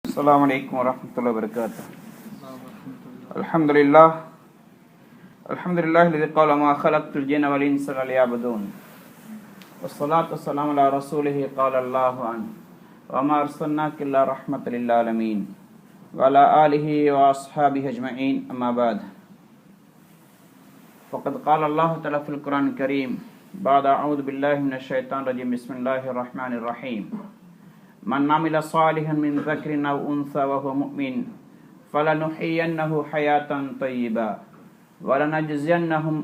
السلام عليكم ورحمة الله وبركاته. الحمد لله الذي قال ما خلقت الجن والإنس إلا ليعبدون والصلاة والسلام على رسوله قال الله عنه وما أرسلناك إلا رحمة للعالمين وعلى آله وأصحابه أجمعين أما بعد فقد قال الله تعالى في القرآن الكريم بعد أعوذ بالله من الشيطان الرجيم بسم الله الرحمن الرحيم من عمل صالحا من ذكر أو أنثى وهو مؤمن فلنحيينه حياة طيبة ولنجزينهم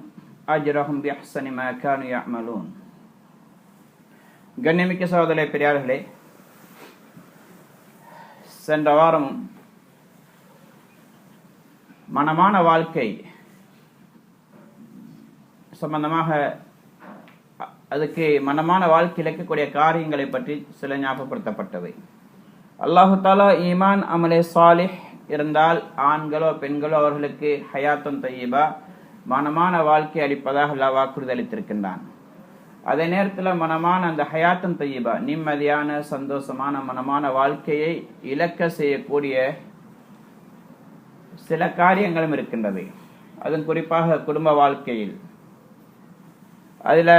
أجرهم بأحسن ما كانوا يعملون. கண்ணியமிக்க சகோதரர்களே, பெரியார்களே, சென்ற வாரம் மனமான வாழ்க்கை சம்பந்தமாக அதுக்கு மனமான வாழ்க்கையில் இருக்கக்கூடிய காரியங்களை பற்றி சில ஞாபகப்படுத்தப்பட்டவை. அல்லாஹு தாலா ஈமான் அமலே சாலிஹ் இருந்தால் ஆண்களோ பெண்களோ அவர்களுக்கு ஹயாத்துன் தய்யிபா மனமான வாழ்க்கை அளிப்பதாக அல்லாஹ் வாக்குறுதி அளித்திருக்கின்றான். அதே நேரத்தில் மனமான அந்த ஹயாத்துன் தய்யிபா நிம்மதியான சந்தோஷமான மனமான வாழ்க்கையை இழக்க செய்யக்கூடிய சில காரியங்களும் இருக்கின்றது. அதுவும் குறிப்பாக குடும்ப வாழ்க்கையில் அதில்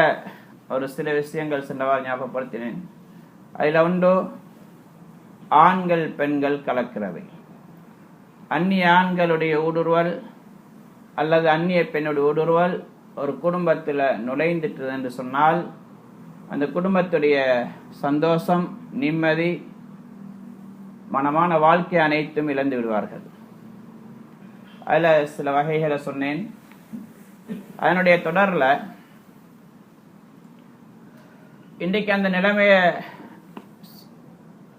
ஒரு சில விஷயங்கள் சென்றவாறு ஞாபகப்படுத்தினேன். அதில் ஒன்று ஆண்கள் பெண்கள் கலக்கிறவை. அந்நிய ஆண்களுடைய ஊடுருவல் அல்லது அந்நிய பெண்ணுடைய ஊடுருவல் ஒரு குடும்பத்தில் நுழைந்துட்டது என்று சொன்னால் அந்த குடும்பத்துடைய சந்தோஷம் நிம்மதி மனமான வாழ்க்கை அனைத்தும் இழந்து விடுவார்கள். அதில் சில வகைகளை சொன்னேன். அதனுடைய தொடரில் இன்றைக்கு அந்த நிலைமையை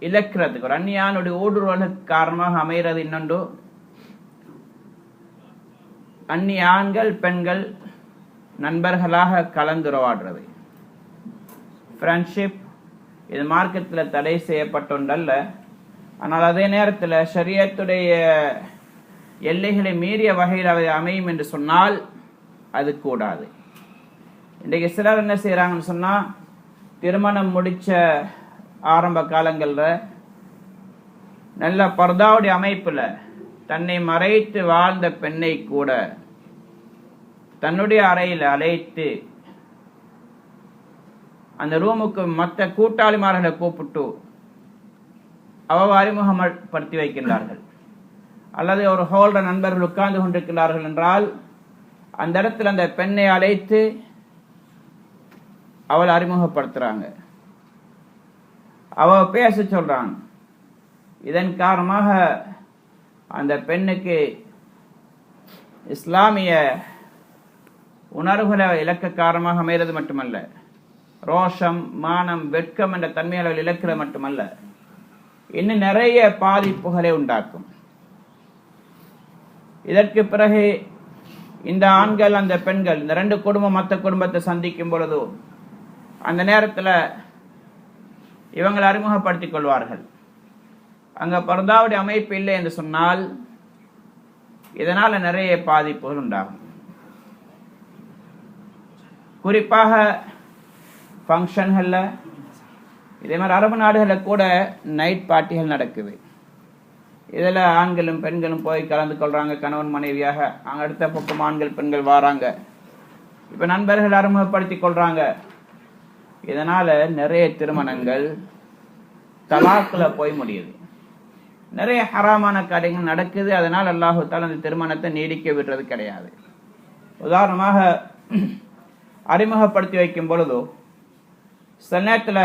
இழக்கிறதுக்கு ஒரு அந்நியானுடைய ஊடுருவலுக்கு காரணமாக அமைகிறது. இன்னொன்று அந்நிய ஆண்கள் பெண்கள் நண்பர்களாக கலந்துரையாடுறது. ஃப்ரெண்ட்ஷிப் இது மார்க்கத்தில் தடை செய்யப்பட்ட ஒன்றல்ல. ஆனால் அதே நேரத்தில் ஷரியத்துடைய எல்லைகளை மீறிய வகையில் அவை அமையும் என்று சொன்னால் அது கூடாது. இன்றைக்கு சிலர் என்ன செய்கிறாங்கன்னு சொன்னால் திருமணம் முடிச்ச ஆரம்ப காலங்களில் நல்ல பர்தாவுடைய அமைப்பில் தன்னை மறைத்து வாழ்ந்த பெண்ணை கூட தன்னுடைய அறையில் அழைத்து அந்த ரூமுக்கு மற்ற கூட்டாளிமார்களை கூப்பிட்டு அறிமுகப்படுத்தி வைக்கின்றார்கள். அல்லது ஒரு ஹோல்ட நண்பர்கள் உட்கார்ந்து கொண்டிருக்கிறார்கள் என்றால் அந்த இடத்துல அந்த பெண்ணை அழைத்து அவள் அறிமுகப்படுத்துறாங்க, அவ பேச சொல்றாங்க. இதன் காரணமாக அந்த பெண்ணுக்கு இஸ்லாமிய உணர்வுகளை இலக்க காரணமாக அமைகிறது மட்டுமல்ல, ரோஷம் மானம் வெட்கம் என்ற தன்மையாளர்கள் இழக்கிறது மட்டுமல்ல, இன்னும் நிறைய பாதிப்புகளை உண்டாக்கும். இதற்கு பிறகு இந்த ஆண்கள் அந்த பெண்கள் இந்த ரெண்டு குடும்பம் மற்ற குடும்பத்தை சந்திக்கும் பொழுது அந்த நேரத்தில் இவங்களை அறிமுகப்படுத்திக் கொள்வார்கள். அங்க பர்தாவுடைய அமைப்பு இல்லை என்று சொன்னால் இதனால நிறைய பாதிப்புகள் உண்டாகும். குறிப்பாக ஃபங்க்ஷன்களில் இதே மாதிரி அரபு நாடுகளில் கூட நைட் பார்ட்டிகள் நடக்குது. இதில் ஆண்களும் பெண்களும் போய் கலந்து கொள்றாங்க, கணவன் மனைவியாக. அங்கே அடுத்த பக்கம் ஆண்கள் பெண்கள் வராங்க, இப்போ நண்பர்கள் அறிமுகப்படுத்திக் கொள்றாங்க. இதனால நிறைய திருமணங்கள் தலாக்கில் போய் முடியுது. நிறைய ஹராமான காரியங்கள் நடக்குது. அதனால் அல்லாஹு தஆலா அந்த திருமணத்தை நீடிக்க விடுறது கிடையாது. உதாரணமாக அறிமுகப்படுத்தி வைக்கும் பொழுதோ சில நேரத்தில்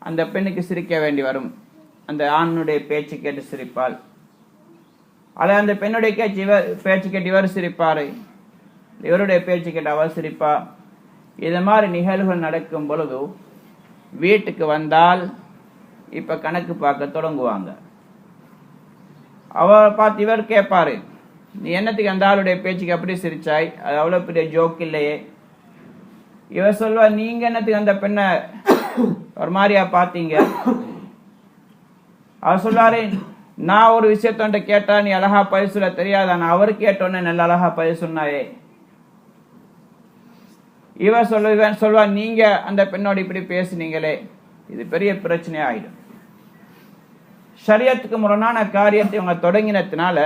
அந்த பெண்ணுக்கு சிரிக்க வேண்டி வரும். அந்த ஆணுடைய பேச்சு கேட்டு சிரிப்பாள், அல்ல அந்த பெண்ணுடைய பேச்சு கேட்டு இவர் சிரிப்பாரு, இவருடைய பேச்சு கேட்டு அவர் சிரிப்பா. இது மாதிரி நிகழ்வுகள் நடக்கும் பொழுது வீட்டுக்கு வந்தால் இப்ப கணக்கு பார்க்க தொடங்குவாங்க. அவரை பார்த்து இவர் கேட்பாரு, நீ என்னத்துக்கு அந்த ஆளுடைய பேச்சுக்கு அப்படி சிரிச்சாய், அது அவ்வளவு பெரிய ஜோக் இல்லையே. இவர் சொல்வா, நீங்க என்னத்துக்கு அந்த பெண்ணை ஒரு மாதிரியா பாத்தீங்க. அவர் சொல்றாரு, நான் ஒரு விஷயத்தோண்ட கேட்டா நீ அழகா பதில் சொல்ல தெரியாதா, நான் அவரு கேட்டோன்னே நல்ல அழகா பதில் சொன்னாயே. இவன் சொல்வா, நீங்க அந்த பெண்ணோட இப்படி பேசுனீங்களே, இது பெரிய பிரச்சனை ஆயிடும். ஷரியத்துக்கு முரணான காரியத்தை இவங்க தொடங்கினதுனால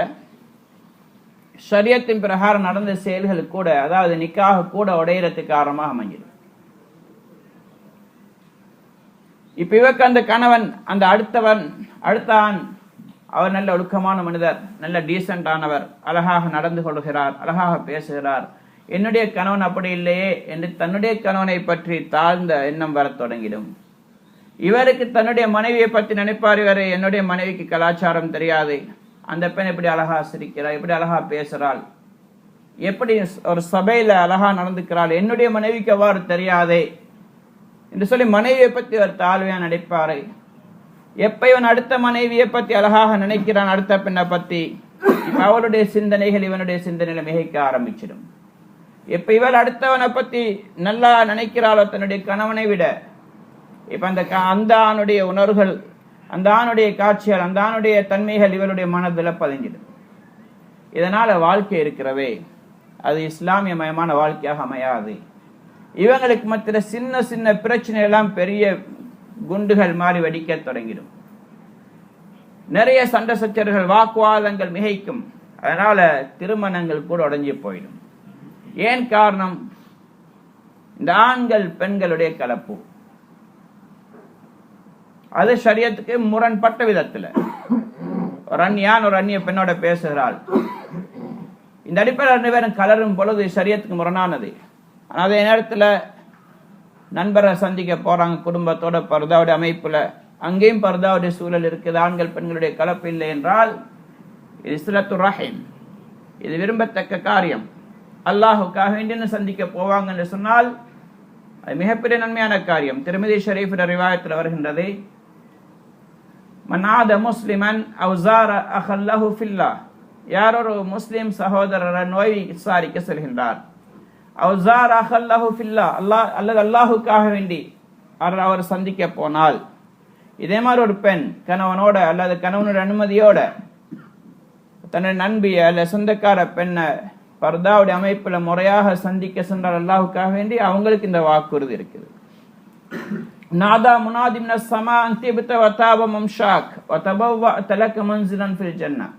ஷரியத்தின் பிரகாரம் நடந்த செயல்கள் கூட, அதாவது நிக்காக கூட உடையறதுக்கு காரணமாக அமைஞ்சிடும். இப்ப இவருக்கு அந்த கணவன், அந்த அடுத்த ஆண், அவர் நல்ல ஒழுக்கமான மனிதர், நல்ல டீசென்ட் ஆனவர், அழகாக நடந்து கொள்கிறார், அழகாக பேசுகிறார். என்னுடைய கணவன் அப்படி இல்லையே என்று தன்னுடைய கணவனை பற்றி தாழ்ந்த எண்ணம் வரத் தொடங்கிடும். இவருக்கு தன்னுடைய மனைவியை பற்றி நினைப்பார், இவரை என்னுடைய மனைவிக்கு கலாச்சாரம் தெரியாது, அந்த பெண் எப்படி அழகா சிரிக்கிறாள், எப்படி அழகா பேசுறாள், எப்படி ஒரு சபையில அழகா நடந்துக்கிறாள், என்னுடைய மனைவிக்கு அவ்வாறு தெரியாதே என்று சொல்லி மனைவியை பற்றி அவர் தாழ்வையா நினைப்பாரு. எப்ப இவன் அடுத்த மனைவியை பற்றி அழகாக நினைக்கிறான், அடுத்த பெண்ணை பற்றி, அவளுடைய சிந்தனைகள் இவனுடைய சிந்தனையில மிகைக்க ஆரம்பிச்சிடும். இப்ப இவள் அடுத்தவனை பத்தி நல்லா நினைக்கிறாளோ தன்னுடைய கணவனை விட, இப்ப அந்த ஆணுடைய உணர்வுகள், அந்த ஆணுடைய காட்சிகள், அந்த ஆணுடைய தன்மைகள் இவளுடைய மனதில் பதிஞ்சிடும். இதனால வாழ்க்கை இருக்கிறவே அது இஸ்லாமிய மயமான வாழ்க்கையாக அமையாது. இவங்களுக்கு மத்திய சின்ன சின்ன பிரச்சனை எல்லாம் பெரிய குண்டுகள் மாறி வெடிக்க தொடங்கிடும். நிறைய சண்டை சச்சரவுகள், வாக்குவாதங்கள் மிகைக்கும். அதனால திருமணங்கள் கூட உடைஞ்சு போயிடும். ஏன் காரணம்? இந்த ஆண்கள் பெண்களுடைய கலப்பு. அது ஷரியத்துக்கு முரண்பட்ட விதத்துல ஒரு அந்நிய பெண்ணோட பேசுகிறாள். இந்த அடிப்படையில் 2 பேரும் கலரும் பொழுது ஷரியத்துக்கு முரணானது. அதே நேரத்துல நண்பரை சந்திக்க போறாங்க குடும்பத்தோட, பர்தாவுடைய அமைப்புல, அங்கேயும் பர்தாவுடைய சூழல் இருக்குது, ஆண்கள் பெண்களுடைய கலப்பு இல்லை என்றால் இது சிலத்து ரஹீம், இது விரும்பத்தக்க காரியம். அல்லாஹுக்காக வேண்டிய சந்திக்க போவாங்க என்று சொன்னால் அது மிகப்பெரிய நன்மையான காரியம். திருமிதி ஷரீஃப் ரிவாயத்தில் வருகின்றது, மனாத முஸ்லிமன் அவ்சார அஹல்லஹு ஃபில்லாஹ், யார் ஒரு முஸ்லிம் சகோதரரை நோய் விசாரிக்க செல்கின்றார், அவ்சார அஹல்லஹு ஃபில்லாஹ், அல்லாஹ் அல்லது அல்லாஹுக்காக வேண்டி அவர் சந்திக்க போனால், இதே மாதிரி ஒரு பெண் கணவனோட அல்லது கணவனுடைய அனுமதியோட தன்னுடைய நண்பிய அல்ல சொந்தக்கார பெண்ணை பர்தாவுடைய அமைப்புல முறையாக சந்திக்க சென்றார் அல்லாஹுக்காக வேண்டி, அவங்களுக்கு இந்த வாக்குறுதி இருக்குது. நாதா முனாதி மினஸ் ஸமா அன்திப்த வதாப மம்ஷாக் வதபவஅத லக மன்சிலன் ஃபில் ஜன்னah,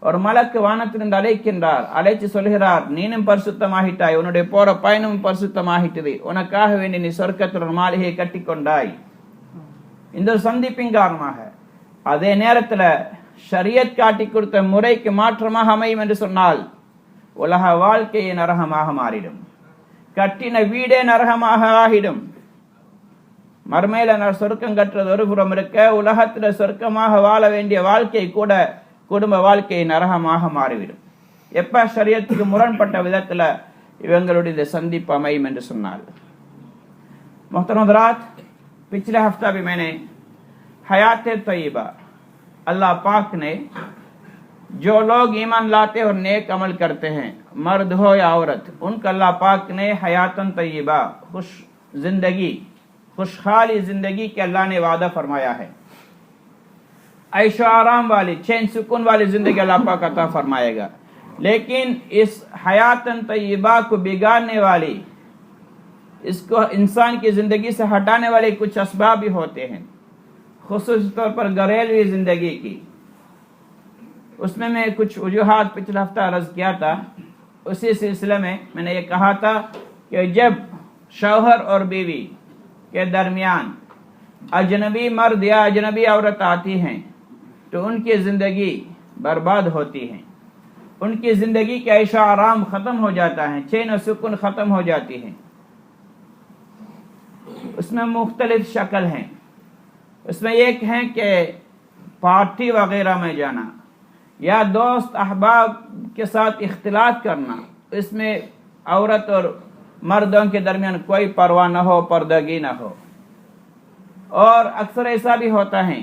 ஒரு மலக்கு வானத்திலிருந்து அழைக்கின்றார், அழைச்சு சொல்கிறார், நீனும் பரிசுத்தமாகிட்டாய், உன்னுடைய போற பயணமும் பரிசுத்தமாகிட்டது, உனக்காக வேண்டி நீ சொர்க்கத்தில் ஒரு மாளிகையை கட்டி கொண்டாய். இந்த சந்திப்பின் காரணமாக அதே நேரத்துல ஷரியத் காட்டி கொடுத்த முறைக்கு மாற்றமாக அமையும் என்று சொன்னால் உலக வாழ்க்கையை நரகமாக மாறிடும், கட்டின வீடே நரகமாக ஆகிடும். மறுமையில சொர்க்கம் கட்டுறது ஒரு புறம் இருக்க, உலகத்துல சொர்க்கமாக வாழ வேண்டிய வாழ்க்கை கூட குடும்ப வாழ்க்கை நரகமாக மாறிவிடும். எப்ப ஷரியத்துக்கு முரண்பட்ட விதத்துல இவங்களுடைய சந்திப்பு அமையும் என்று சொன்னார். मोहतरम हज़रात, पिछले हफ्ता भी मैंने हयात तय्यबा, अल्लाह पाक ने जो लोग ईमान लाते और नेक अमल करते हैं, मर्द हो या औरत, उनका अल्लाह पाक ने हयातन तय्यबा, खुश जिंदगी, खुशहाली जिंदगी के अल्लाह ने वादा फरमाया है। ऐशो आराम वाली, चैन सुकून वाली जिंदगी अल्लाह पाक अता फरमाएगा। लेकिन इस हयातन तय्यबा को बिगाड़ने वाली, इसको इंसान की जिंदगी से हटाने वाले कुछ असबाब भी होते हैं, खुसूस तौर पर घरेलू जिंदगी की। उसमें मैं कुछ वजूहात पिछले हफ्ता अर्ज किया था। उसी सिलसिले में मैंने ये कहा था कि जब शौहर और बीवी के दरमियान अजनबी मर्द या अजनबी औरत आती हैं तो उनकी ज़िंदगी बर्बाद होती है, उनकी ज़िंदगी का ऐशो आराम ख़त्म हो जाता है, चैन और सुकून ख़त्म हो जाती है। उसमें मुख्तलिफ शक्ल हैं। उसमें एक है कि पार्टी वगैरह में जाना या दोस्त अहबाब के साथ इख्तिलात करना, इसमें औरत और मर्दों के दरमियान कोई परवाह न हो, पर्दगी न हो। और अक्सर ऐसा भी होता है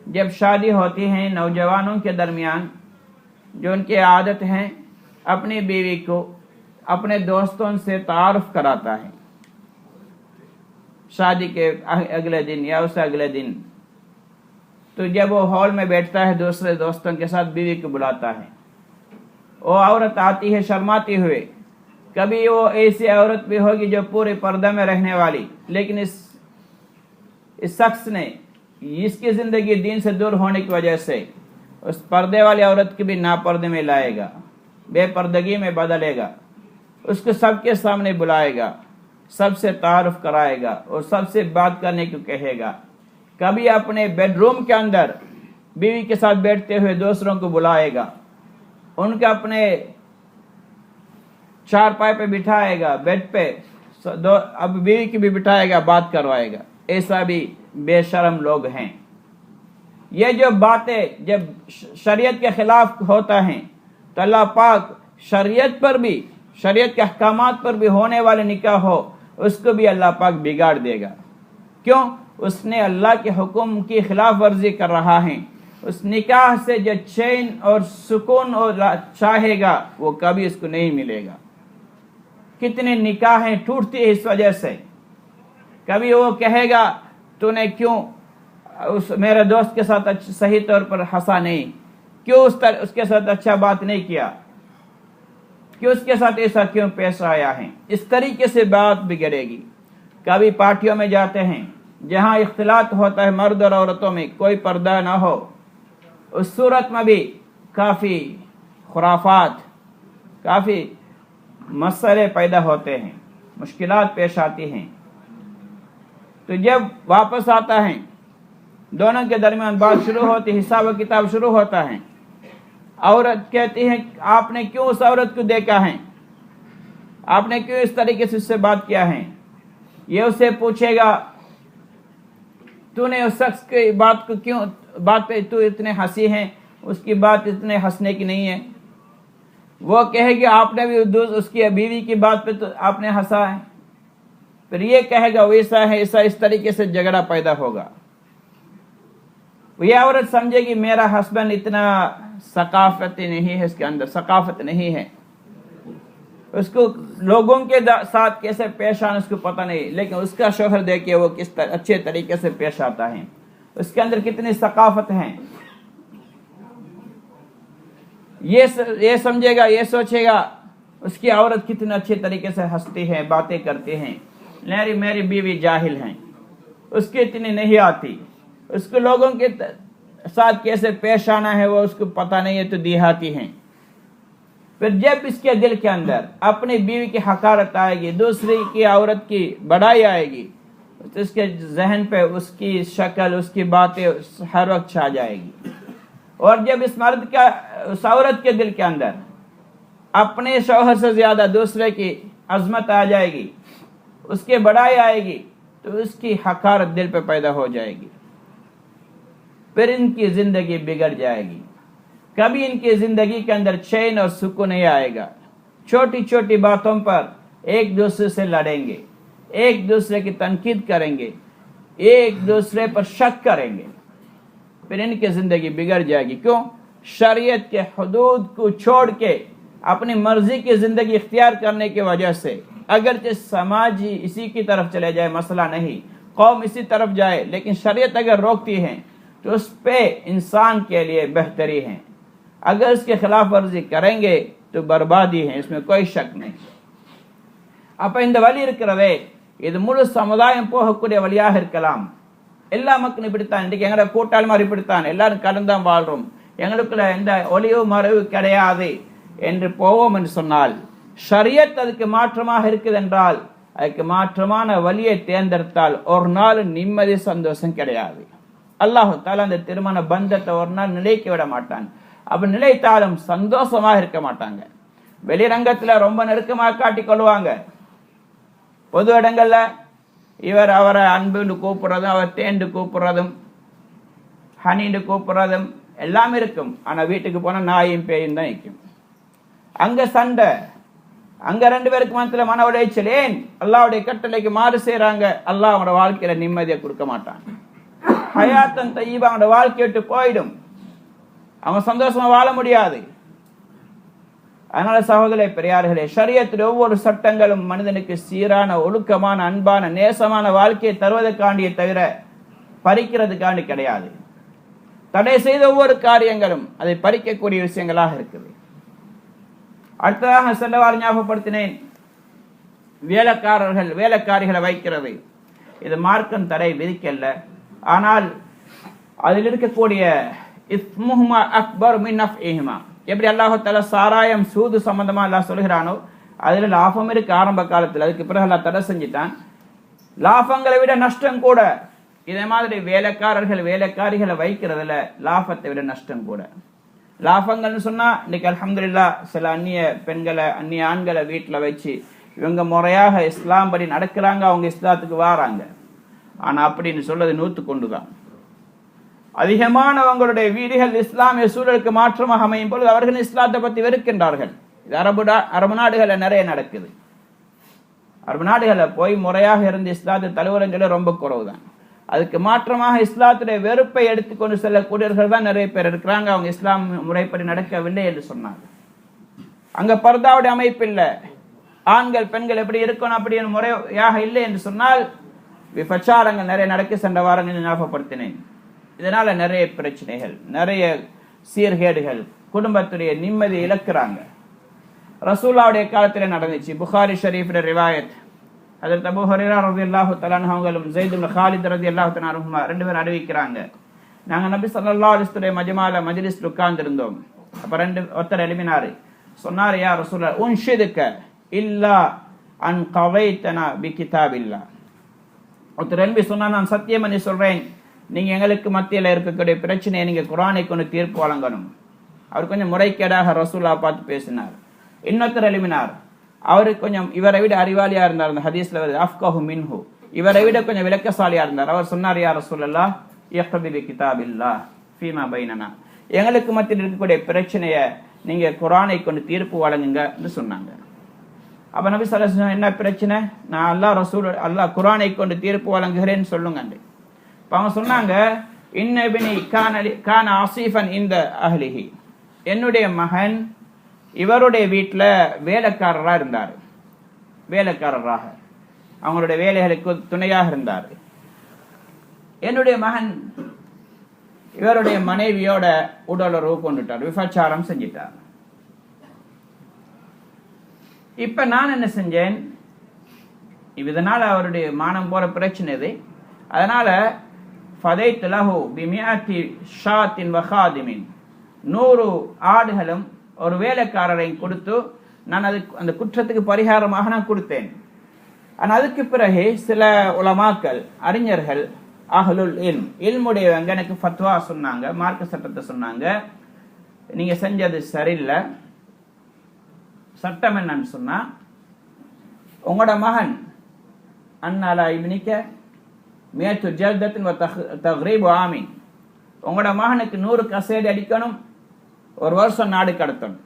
जब शादी होती है नौजवानों के दरमियान, जो उनकी आदत है अपनी बीवी को अपने दोस्तों से तारुफ कराता है, शादी के अगले दिन या उससे अगले दिन। तो जब वो हॉल में बैठता है दूसरे दोस्तों के साथ बीवी को बुलाता है, वो औरत आती है शर्माती हुए। कभी वो ऐसी औरत भी होगी जो पूरे पर्दा में रहने वाली, लेकिन इस शख्स ने इसकी जिंदगी दीन से दूर होने की वजह से उस पर्दे वाली औरत की भी नापर्दे में लाएगा, बेपर्दगी में बदलेगा, उसको सबके सामने बुलाएगा, सबसे तारुफ कराएगा और सबसे बात करने को कहेगा। कभी अपने बेडरूम के अंदर बीवी के साथ बैठते हुए दूसरों को बुलाएगा, उनके अपने चारपाई पे बिठाएगा, बेड पे अब बीवी की भी बिठाएगा, बात करवाएगा। ऐसा भी बेशरम लोग हैं। ये जो बातें जब शरीयत के खिलाफ होता है तो अल्लाह पाक शरीयत पर भी, शरीयत के अहकामात पर भी होने वाले निकाह हो, उसको भी अल्लाह पाक बिगाड़ देगा। क्यों? उसने अल्लाह के हुक्म की खिलाफ वर्जी कर रहा है। उस निकाह से जो चैन और सुकून और चाहेगा वो कभी उसको नहीं मिलेगा। कितने निकाहें टूटती है इस वजह से। कभी वो कहेगा तूने क्यों उस मेरे दोस्त के साथ सही तौर पर हंसा नहीं, क्यों उसके साथ अच्छा बात नहीं किया, क्यों उसके साथ ऐसा क्यों पेश आया है। इस तरीके से बात बिगड़ेगी। कभी पार्टियों में जाते हैं जहां इख्तिलात होता है मर्द और औरतों में, कोई पर्दा ना हो, उस सूरत में भी काफ़ी खुराफात, काफ़ी मसले पैदा होते हैं, मुश्किलात पेश आती हैं। तो जब वापस आता है, दोनों के दरमियान बात शुरू होती, हिसाब किताब शुरू होता है। औरत कहती है आपने क्यों उस औरत को देखा है, आपने क्यों इस तरीके से उससे बात किया है। ये उससे पूछेगा तूने उस शख्स की बात को क्यों, बात पे तू इतने हंसी है, उसकी बात इतने हंसने की नहीं है। वो कहेगी आपने भी उसकी बीवी की बात पे तो आपने हंसा है। फिर ये कहेगा वैसा है ऐसा, इस तरीके से झगड़ा पैदा होगा। ये औरत समझेगी मेरा हस्बैंड इतना सकाफती नहीं है, इसके अंदर सकाफत नहीं है, उसको लोगों के साथ कैसे पेश आना उसको पता नहीं, लेकिन उसका शोहर देखिए वो किस अच्छे तरीके से पेश आता है, उसके अंदर कितनी सकाफत है। ये समझेगा, ये सोचेगा उसकी औरत कितने अच्छे तरीके से हंसती है, बातें करती हैं। मेरी बीवी जाहिल हैं, उसकी इतनी नहीं आती, उसको लोगों के साथ कैसे पेश आना है वो उसको पता नहीं है, तो देहाती हैं। फिर जब इसके दिल के अंदर अपनी बीवी की हकारत आएगी, दूसरी की औरत की बड़ाई आएगी, तो इसके जहन पे उसकी शक्ल, उसकी बातें हर वक्त छा जाएगी। और जब इस मर्द का, उस औरत के दिल के अंदर अपने शौहर से ज्यादा दूसरे की अजमत आ जाएगी, उसकी बड़ाई आएगी, तो उसकी हकारत दिल पे पैदा हो जाएगी। फिर इनकी जिंदगी बिगड़ जाएगी। कभी इनकी जिंदगी के अंदर चैन और सुकून नहीं आएगा। छोटी छोटी बातों पर एक दूसरे से लड़ेंगे, एक दूसरे की तनकीद करेंगे, एक दूसरे पर शक करेंगे। फिर इनकी जिंदगी बिगड़ जाएगी। क्यों? शरीयत के हुदूद को छोड़ के अपनी मर्जी की जिंदगी इख्तियार करने की वजह से, अगरचे समाज ही इसी की तरफ चले जाए मसला नहीं, कौम इसी तरफ जाए, लेकिन शरीयत अगर रोकती है तो उस पे इंसान के लिए बेहतरी है। अगर इसके खिलाफ वर्जी करेंगे तो बर्बादी है, इसमें कोई शक नहीं। அப்ப இந்த வழி இருக்கிறதே, இது முழு சமுதாயம் போகக்கூடிய வழியாக இருக்கலாம். எல்லா மக்களும் இப்படித்தான், இன்றைக்கு எங்களோட கூட்டாளி மாதிரி இப்படித்தான், எல்லாரும் கடந்தான் வாழ்றோம், எங்களுக்குள்ள எந்த ஒளிவு மறைவு கிடையாது என்று போவோம் என்று சொன்னால், ஷரியத் அதுக்கு மாற்றமாக இருக்குது என்றால், அதுக்கு மாற்றமான வழியை தேர்ந்தெடுத்தால் ஒரு நாள் நிம்மதி சந்தோஷம் கிடையாது. அல்லாஹ் தஆலா அந்த திருமண பந்தத்தை ஒரு நாள் நிலைக்க விட மாட்டான். அப்ப நிலைத்தாலும் சந்தோஷமாக இருக்க மாட்டாங்க. வெளிரங்கத்துல ரொம்ப நெருக்கமாக காட்டிக் கொள்வாங்க, பொது இடங்கள்ல இவர் அவரை அன்புன்னு கூப்பிடுறதும், அவர் தேண்டு கூப்பிடுறதும், ஹனின்னு கூப்பிடுறதும் எல்லாம் இருக்கும். ஆனா வீட்டுக்கு போனா நாயும் பேயும் தான் இருக்கும். அங்க சண்டை, அங்க ரெண்டு பேருக்கு மனத்துல மன உளைச்சல். ஏன்? அல்லாஹ்வுடைய கட்டளைக்கு மாறு செய்யறாங்க. அல்லாஹ் அவங்களோட வாழ்க்கையில நிம்மதியை கொடுக்க மாட்டான். ஹயாத்தன் தய்யிபா, அவங்களோட வாழ்க்கை விட்டு போயிடும், அவங்க சந்தோஷமா வாழ முடியாது. அதனால சகோதரர்களே, பெரியார்களே, ஷரியத்தில் ஒவ்வொரு சட்டங்களும் மனிதனுக்கு சீரான, ஒழுக்கமான, அன்பான, நேசமான வாழ்க்கையை தருவதற்காண்டியே தவிர பறிக்கிறதுக்காண்டி கிடையாது. தடை செய்த ஒவ்வொரு காரியங்களும் அதை பறிக்கக்கூடிய விஷயங்களாக இருக்குது. அடுத்ததாக செல்லவாறு ஞாபகப்படுத்தினேன், வேலைக்காரர்கள் வேலைக்காரிகளை வைக்கிறது. இது மார்க்கம் தடை விதிக்கல்ல. ஆனால் அதில் இருக்கக்கூடிய இஸ்முஹுமா அக்பர் மின் நஃப்இஹிமா, எப்படி அல்லாஹ் தஆலா சாராயம் சூது சம்பந்தமா அல்லாஹ் சொல்கிறானோ அதுல லாபம் இருக்கு ஆரம்ப காலத்தில், அதுக்கு பிறகு அல்லாஹ் தடை செஞ்சுட்டான். லாபங்களை விட நஷ்டம் கூட. இதே மாதிரி வேலைக்காரர்கள் வேலைக்காரிகளை வைக்கிறதுல லாபத்தை விட நஷ்டம் கூட. லாபங்கள்னு சொன்னா இன்னைக்கு அல்ஹம்துலில்லாஹ் சில அந்நிய பெண்களை அந்நிய ஆண்களை வீட்டில் வச்சு இவங்க முறையாக இஸ்லாம் படி நடக்கிறாங்க, அவங்க இஸ்லாத்துக்கு வாராங்க. ஆனா அப்படின்னு சொல்றது 100 தான். அதிகமானவங்களுடைய வீடுகள் இஸ்லாமிய சூழலுக்கு மாற்றமாக அமையும் பொழுது அவர்கள் இஸ்லாத்தை பத்தி வெறுக்கின்றார்கள். இது அரபு நாடுகளில் நிறைய நடக்குது. அரபு நாடுகளில் போய் முறையாக இருந்து இஸ்லாத்தை தழுவுறங்களை ரொம்ப குறைவுதான். அதுக்கு மாற்றமாக இஸ்லாத்துடைய வெறுப்பை எடுத்துக்கொண்டு செல்லக்கூடியவர்கள் தான் நிறைய பேர் இருக்கிறாங்க. அவங்க இஸ்லாம் முறைப்படி நடக்கவில்லை என்று சொன்னாங்க. அங்க பர்தாவுடைய அமைப்பு இல்லை, ஆண்கள் பெண்கள் எப்படி இருக்கணும் அப்படின்னு முறையாக இல்லை என்று சொன்னால் விபச்சாரங்கள் நிறைய நடக்க சென்ற வாரங்கள் ஞாபகப்படுத்தினேன். இதனால நிறைய பிரச்சனைகள், நிறைய சீர்கேடுகள், குடும்பத்துடைய நிம்மதி இழக்கிறாங்க. ரசூலுல்லாஹ்வுடைய காலத்தில் நடந்துச்சு. புகாரி ஷரீஃப்ல ரிவாயத், ஹஜ்ரத் அபூ ஹுரைரா ரலியல்லாஹு தஆலா அன்ஹு அவங்களும் ஸைத் இப்னு காலித் ரலியல்லாஹு தஆலா அன்ஹுமா ரெண்டு பேரும் அறிவிக்கிறாங்க, நாங்க நபி ஸல்லல்லாஹு அலைஹி வஸல்லம் மஜ்மால மஜ்லிஸ்ல உட்கார்ந்திருந்தோம். அப்ப ஒருத்தர் எழுப்பினாரு, சொன்னாரு, யா ரசூலல்லாஹ் உன்ஷிதுக இல்லா அன் கவைத்தனா பி கிதாபில்லாஹ். ஒருத்தர் எழுப்பி சொன்னா, நான் சத்தியம் பண்ணி சொல்றேன், நீங்க எங்களுக்கு மத்தியில் இருக்கக்கூடிய பிரச்சனையை நீங்க குர்ஆனை கொண்டு தீர்ப்பு வழங்கணும். அவர் கொஞ்சம் முறைகேடாக ரசூலுல்லாஹ் பார்த்து பேசினார். இன்னொருத்தர் எழுப்பினார், அவரு கொஞ்சம் இவரை விட அறிவாளியா இருந்தார். அந்த ஹதீஸ்ல வருது அஃப்கஹு மின்ஹு, இவரை விட கொஞ்சம் விளக்கசாலியா இருந்தார். அவர் சொன்னார், யா ரசூலல்லாஹ் இக்தபி பி கிதாபில்லாஹ் ஃபீமா பைனனா, எங்களுக்கு மத்தியில் இருக்கக்கூடிய பிரச்சனையை நீங்க குர்ஆனை கொண்டு தீர்ப்பு வழங்குங்க என்று சொன்னாங்க. அப்ப நபி ஸல்லல்லாஹு அலைஹி வஸல்லம், என்ன பிரச்சனை? நான் அல்லாஹ் குர்ஆனை கொண்டு தீர்ப்பு வழங்குகிறேன்னு சொல்லுங்க. அவங்க சொன்னாங்க, இன்ன இப்னி கான ஆசிஃபன் இந்த அஹ்லிஹி, என்னுடைய மகன் இவருடைய வீட்டில் வேலைக்காரராக இருந்தார். வேலைக்காரராக அவங்களுடைய வேலைகளுக்கு துணையாக இருந்தார். என்னுடைய மகன் இவருடைய மனைவியோட உடலுறவு கொண்டுட்டார், விபச்சாரம் செஞ்சிட்டார். இப்ப நான் என்ன செஞ்சேன், இதனால அவருடைய மானம் போற பிரச்சனை இது. அதனால ஃபதைத் லஹு பிமியாத்தி ஷாத்தின் வஹாதிமின், 100 ஆடுகளும் ஒரு வேலைக்காரரையும் கொடுத்து நான் அதுக்கு அந்த குற்றத்துக்கு பரிகாரமாக நான் கொடுத்தேன். ஆனால் அதுக்கு பிறகு சில உலமாக்கள் அறிஞர்கள் அஹ்லுல் இல்முடையவங்க எனக்கு ஃபத்வா சொன்னாங்க, மார்க்க சட்டத்தை சொன்னாங்க, நீங்க செஞ்சது சரியில்லை. சட்டம் என்னன்னு சொன்னா, உங்களோட மகன் அன்னாலா இப்னிக்க மியத்து ஜல்தத்தின் தக்ரீபு ஆமீன், உங்களோட மகனுக்கு 100 கசேடி அடிக்கணும், 1 வருஷம் நாடு கடத்தணும்.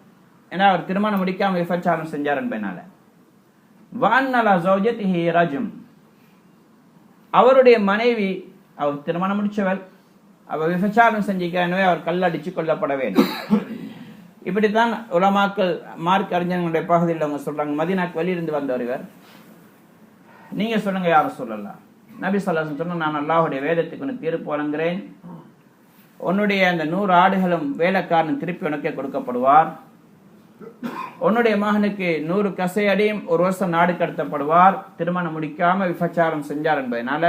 ஏன்னா அவர் திருமணம் முடிக்காம விபச்சாரம் செஞ்சார் என்பதனால. வான்னலா ஜௌஜத்திஹி ரஜும், அவருடைய மனைவி அவர் திருமணம் முடிச்சவர், அவர் விபச்சாரம் செஞ்சிக்கிறனவே அவர் கல்லடிச்சு கொல்லப்பட வேண்டும். இப்படித்தான் உலமாக்கள் மார்க் அறிஞர்களுடைய பகுதியில் அவங்க சொல்றாங்க. மதீனாக்கு வெளியிருந்து வந்தவர் இவர். நீங்க சொல்லுங்க யார சொல்லலாம். நபி ஸல்லல்லாஹு அலைஹி வஸல்லம் சொன்னா, நான் அல்லாஹ்வுடைய வேதத்துக்கு தீர்ப்பு வழங்குகிறேன், உன்னுடைய அந்த 100 ஆடுகளும் வேலைக்காரன் திருப்பி உனக்கே கொடுக்கப்படுவார். உன்னுடைய மகனுக்கு 100 கசையடியும் 1 வருஷம் நாடு கடத்தப்படுவார், திருமணம் முடிக்காம விபச்சாரம் செஞ்சார் என்பதனால.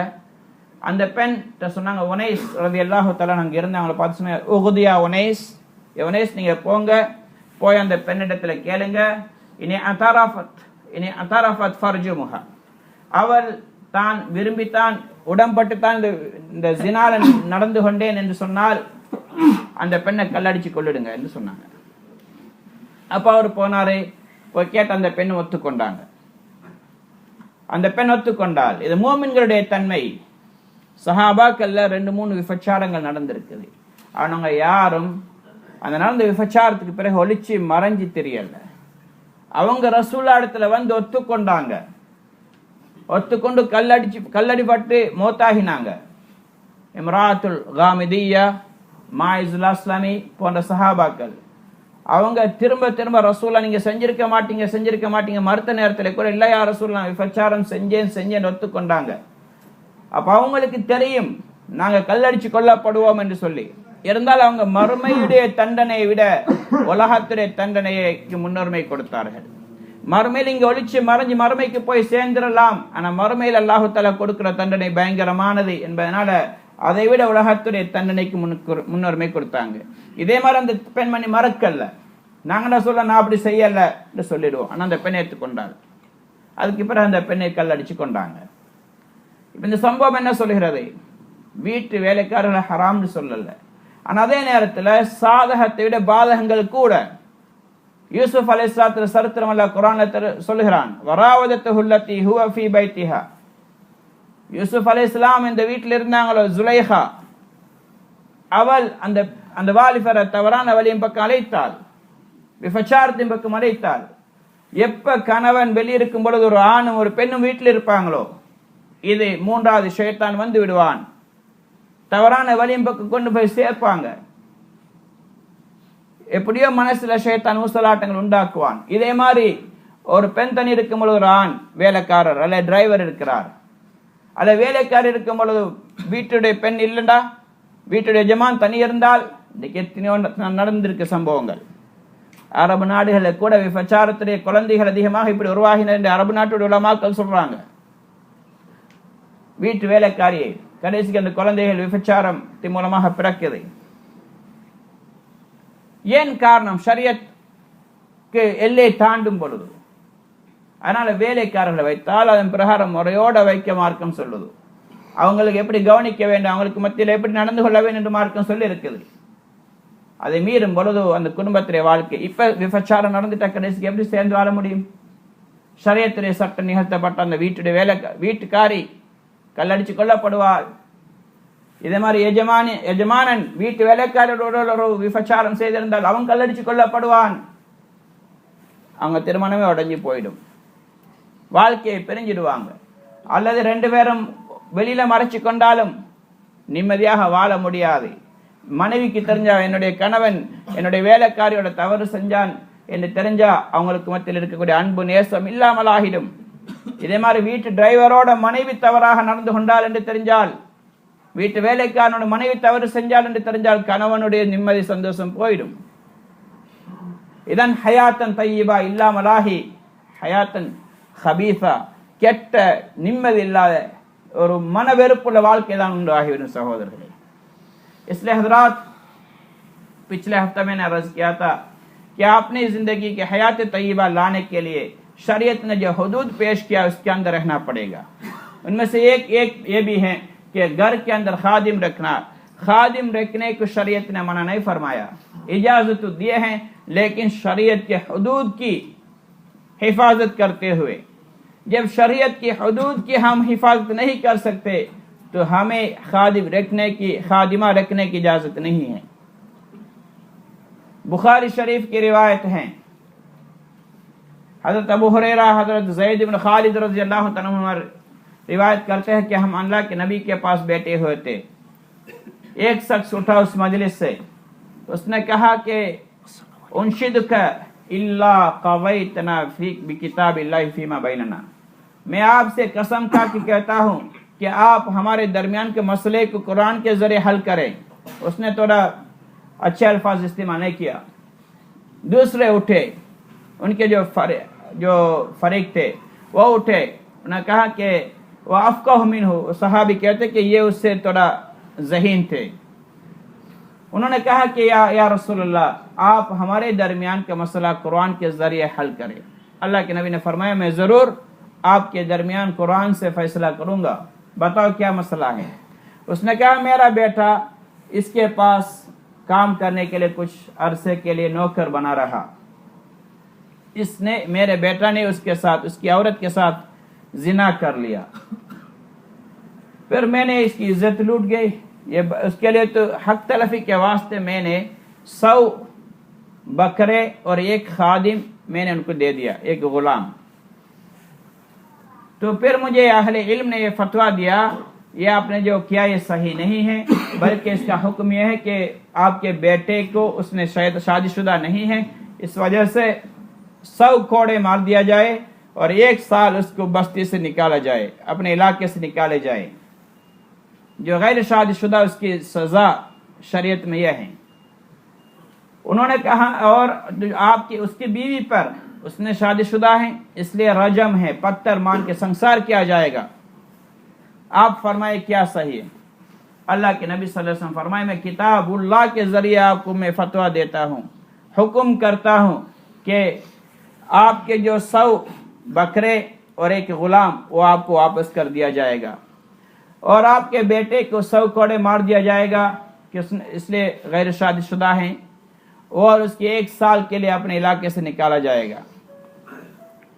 அந்த பெண் சொன்னாங்க, உனைஸ் ரலியல்லாஹு தஆலா அங்க இருந்து அவங்களை பார்த்து சொன்னாங்க, உகுதியா உனைஸ், உனைஸ் நீங்க போங்க, போய் அந்த பெண்ணிடத்துல கேளுங்க, இனி அதாரஃபத் ஃபர்ஜுமுஹா, அவள் தான் விரும்பித்தான் உடம்பட்டு தான் இந்த ஜினால நடந்து கொண்டேன் என்று சொன்னால் அந்த பெண்ணை கல்லடிச்சு கொள்ளிடுங்க என்று சொன்னாங்க. அப்ப அவர் போனாரு, போய் கேட்ட அந்த பெண் ஒத்துக்கொண்டாங்க. அந்த பெண் ஒத்துக்கொண்டால் இது மூமின்களுடைய தன்மை. சஹாபாக்கள்ல 2-3 விபச்சாரங்கள் நடந்திருக்குது. அவங்க யாரும் அந்த நடந்த விபச்சாரத்துக்கு பிறகு ஒளிச்சு மறைஞ்சு தெரியல. அவங்க ரசூலுல்லாஹ் இடத்துல வந்து ஒத்துக்கொண்டாங்க. ஒத்துக்கொண்டு கல்லடிப்பட்டு மௌத்தாகினாங்க. இம்ராத்துல் காமிதியா, மாயிசுல் அஸ்லமி போன்ற சஹாபாக்கள் அவங்க திரும்ப திரும்ப ரசூலுல்லாஹ் நீங்க செஞ்சிருக்க மாட்டீங்க மறுத்த நேரத்தில் கூட இல்லையா ரசூலுல்லாஹ் விபச்சாரம் செஞ்சேன்னு ஒத்துக்கொண்டாங்க. அப்ப அவங்களுக்கு தெரியும் நாங்க கல்லடிச்சு கொல்லப்படுவோம் என்று சொல்லி. இருந்தால் அவங்க மறுமையுடைய தண்டனையை விட உலகத்துடைய தண்டனைக்கு முன்னுரிமை கொடுத்தார்கள். மறுமையில் இங்க ஒளிச்சு மறைஞ்சு மறுமைக்கு போய் சேர்ந்துடலாம், ஆனா மறுமையில் அல்லாஹு தஆலா கொடுக்கிற தண்டனை பயங்கரமானது என்பதனால அதை விட உலகத்துடைய தண்டனைக்கு முன்னுரிமை கொடுத்தாங்க. இதே மாதிரி அந்த பெண்மணி மறக்கல்ல, நாங்க சொல்ல நான் அப்படி செய்யல என்று சொல்லிடுவோம். ஆனா அந்த பெண்ணை ஏற்றுக்கொண்டாள். அதுக்கு பிறகு அந்த பெண்ணை கல் அடிச்சு கொண்டாங்க. இப்ப இந்த சம்பவம் என்ன சொல்கிறது? வீட்டு வேலைக்காரர்கள் ஹராம்னு சொல்லல, ஆனா அதே நேரத்தில் சாதகத்தை விட பாதகங்கள் கூட. யூசுப் அலைஹிஸ்ஸலாத்து சரித்திரம் அல்லாஹ் குர்ஆன்ல சொல்லுகிறான், வராவதத்துஹுல்லதி ஹுவ ஃபீ பைத்திஹா. யூசுப் அலைஹிஸ்ஸலாம் இந்த வீட்டில் இருந்தாங்களோ, ஜுலைஹா, அவள் அந்த அந்த வாலிபரை தவறான வழியின் பக்கம் அழைத்தாள், விபச்சாரத்தின் பக்கம் அழைத்தாள். எப்ப கணவன் வெளியிருக்கும் பொழுது ஒரு ஆணும் ஒரு பெண்ணும் வீட்டில் இருப்பாங்களோ, இது மூன்றாவது ஷைத்தான் வந்து விடுவான், தவறான வழியின் பக்கம் கொண்டு போய் சேர்ப்பாங்க. எப்படியோ மனசுல ஷைத்தான் ஊசலாட்டங்கள் உண்டாக்குவான். இதே மாதிரி ஒரு பெண் தனி இருக்கும் பொழுது ஒரு ஆண் வேலைக்காரர் அல்ல டிரைவர் இருக்கிறார், அல்ல வேலைக்காரர் இருக்கும் பொழுது வீட்டுடைய பெண் இல்லைண்டா, வீட்டுடைய எஜமான் தனி இருந்தால், இன்னைக்கு எத்தனையோ நடந்திருக்கு சம்பவங்கள். அரபு நாடுகளில் கூட விபச்சாரத்துடைய குழந்தைகள் அதிகமாக இப்படி உருவாகின என்று அரபு நாட்டுடைய உலமாக்கள் சொல்றாங்க. வீட்டு வேலைக்காரியை கடைசிக்கு அந்த குழந்தைகள் விபச்சாரத்தின் மூலமாக பிறக்குது. ஏன் காரணம்? ஷரியத்துக்கு எல்லை தாண்டும் பொழுது. அதனால வேலைக்காரர்களை வைத்தால் அதன் பிரகாரம் முறையோட வைக்க மார்க்கம் சொல்லுது. அவங்களுக்கு எப்படி கவனிக்க வேண்டும், அவங்களுக்கு மத்தியில் எப்படி நடந்து கொள்ள வேண்டும் என்று மார்க்கம் சொல்லி இருக்குது. அதை மீறும் பொழுது அந்த குடும்பத்திலே வாழ்க்கை, இப்ப விபச்சாரம் நடந்துட்ட கடைசிக்கு எப்படி சேர்ந்து வாழ முடியும்? ஷரியத்துடைய சட்டம் நிகழ்த்தப்பட்ட அந்த வீட்டுக்காரி கல்லடிச்சு கொல்லப்படுவாள். இதே மாதிரி எஜமானன் வீட்டு வேலைக்காரரோட ஒரு விபச்சாரம் செய்திருந்தால் அவன் கல்லடிச்சு கொல்லப்படுவான். அவங்க திருமணமே உடைஞ்சு போயிடும், வாழ்க்கையை பிரிஞ்சிடுவாங்க. அல்லது ரெண்டு பேரும் வெளியில மறைச்சு கொண்டாலும் நிம்மதியாக வாழ முடியாது. மனைவிக்கு தெரிஞ்சா என்னுடைய கணவன் என்னுடைய வேலைக்காரியோட தவறு செஞ்சான் என்று தெரிஞ்சா அவங்களுக்கு மத்தியில் இருக்கக்கூடிய அன்பு நேசம் இல்லாமல் ஆகிடும். இதே மாதிரி வீட்டு டிரைவரோட மனைவி தவறாக நடந்து கொண்டாள் என்று தெரிஞ்சால், வீட்டு வேலைக்காரனோட மனைவி தவறு செஞ்சால் என்று தெரிஞ்சால் கணவனுடைய நிம்மதி சந்தோஷம் போயிடும். இதன் ஹயாத்தன் தையிபா இல்லாமலாகி ஹயாத்தன் ஹபீசா, கெட்ட நிம்மதி இல்லாத ஒரு மன வெறுப்புள்ள வாழ்க்கை தான் உண்டு ஆகிவிடும் சகோதரர்களே. इसलिए हजरात, पिछले हफ्ते मैंने अर्ज किया था कि आपने जिंदगी के हयात तय्यबा लाने के लिए शरीयत ने जो हुदूद पेश किया उसके अंदर रहना पड़ेगा। उनमें से एक ये भी है कि घर के अंदर खादिम रखना। खादिम रखने को शरीयत ने मना नहीं फरमाया, इजाजत तो दिए हैं, लेकिन शरीयत के हुदूद की हिफाजत करते हुए। जब शरीयत की हुदूद की हम हिफाजत नहीं कर सकते तो हमें खादिमा रखने की इजाजत नहीं है। बुखारी शरीफ की रिवायत है, हजरत अबू हुरैरा हजरत ज़ैद इब्न खालिद रज़ियल्लाहु अन्हु रिवायत करते हैं कि हम अल्लाह के नबी के पास बैठे हुए थे। एक शख्स उठा उस मजलिस से, उसने कहा कि उनशिदुका इल्ला क़वैतना फी बिकिताबिल्लाहि फीमा बैनना, मैं आपसे कसम खा के कहता हूँ कि आप हमारे दरमियान के मसले को कुरान के जरिए हल करें। उसने थोड़ा अच्छे अल्फाज इस्तेमाल नहीं किया। दूसरे उठे, उनके जो फरीक थे वो उठे, उन्होंने कहा कि वह अफ़क़ह मिन्हु, सहाबी कहते कि ये उससे थोड़ा ज़हीन थे। उन्होंने कहा कि या रसूलल्लाह, आप हमारे दरमियान का मसला कुरान के जरिए हल करें। अल्लाह के नबी ने फरमाया, मैं ज़रूर आपके दरमियान कुरान से फैसला करूँगा, बताओ क्या मसला है। उसने कहा, मेरा बेटा इसके पास काम करने के लिए कुछ अरसे के लिए नौकर बना रहा, मेरे बेटा ने उसके साथ, उसकी औरत के साथ जिना कर लिया, फिर मैंने इसकी इज्जत लूट गई। ये उसके लिए तो हक तलफी के वास्ते मैंने 100 बकरे और एक खादिम मैंने उनको दे दिया, एक गुलाम। तो फिर मुझे अहले इल्म ने ये फतवा दिया, ये आपने जो किया ये सही नहीं है, बल्कि इसका हुक्म यह है कि आपके बेटे को उसने शायद शादीशुदा नहीं है, इस वजह से 100 कोड़े मार दिया जाए और 1 साल उसको बस्ती से निकाला जाए, अपने इलाके से निकाले जाए। जो गैर शादीशुदा उसकी सजा शरीयत में यह है। उन्होंने कहा, और आपकी उसकी बीवी पर, उसने शादीशुदा है इसलिए रजम है, पत्थर मान के संसार किया जाएगा। आप फरमाए क्या सही है? अल्लाह के नबी सल्लल्लाहु अलैहि वसल्लम फरमाए, मैं किताबुल्लाह के जरिए आपको मैं फतवा देता हूँ, हुक्म करता हूँ कि आपके जो 100 बकरे और एक गुलाम वो आपको वापस कर दिया जाएगा, और आपके बेटे को 100 कोड़े मार दिया जाएगा कि इसलिए गैर शादीशुदा हैं, और उसके 1 साल के लिए अपने इलाके से निकाला जाएगा।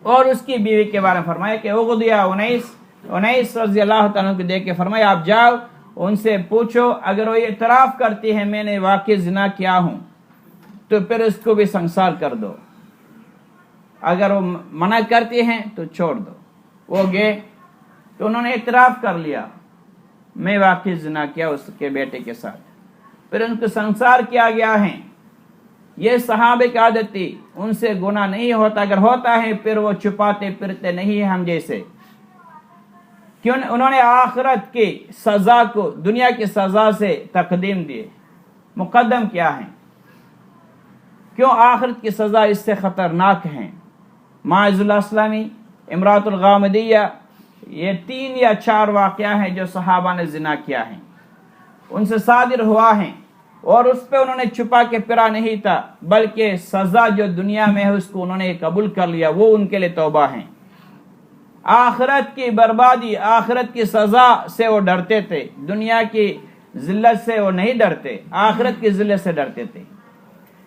और उसकी बीवी के बारे में फरमाया कि उगदिया उनैस रज़ी अल्लाह तआला को देख के फरमाया, आप जाओ उनसे पूछो, अगर वो इतराफ़ करती है मैंने वाकई जिना किया हूँ तो फिर उसको भी संसार कर दो, अगर वो मना करती हैं तो छोड़ दो। वो गए तो उन्होंने इतराफ़ कर लिया मैं वाकई जिना किया उसके बेटे के साथ, फिर उनको संसार किया गया है। ये सहाबे की आदत थी, उनसे गुनाह नहीं होता, अगर होता है फिर वो छुपाते फिरते नहीं है हम जैसे। क्यों? उन्होंने आखिरत की सजा को दुनिया की सजा से तकदीम दिए, मुकद्दम किया है। क्यों? आखिरत की सजा इससे खतरनाक है। माइजुल अस्लमी, इमरातुल गामिदिया, ये 3 या 4 वाक़या हैं जो सहाबा ने जिना किया है, उनसे सादिर हुआ है, और उस पर उन्होंने छुपा के फिरा नहीं था, बल्कि सजा जो दुनिया में है उसको उन्होंने कबूल कर लिया, वो उनके लिए तौबा है। आखिरत की बर्बादी, आखिरत की सजा से वो डरते थे, दुनिया की जिल्लत से वो नहीं डरते, आखिरत की जिल्लत से डरते थे।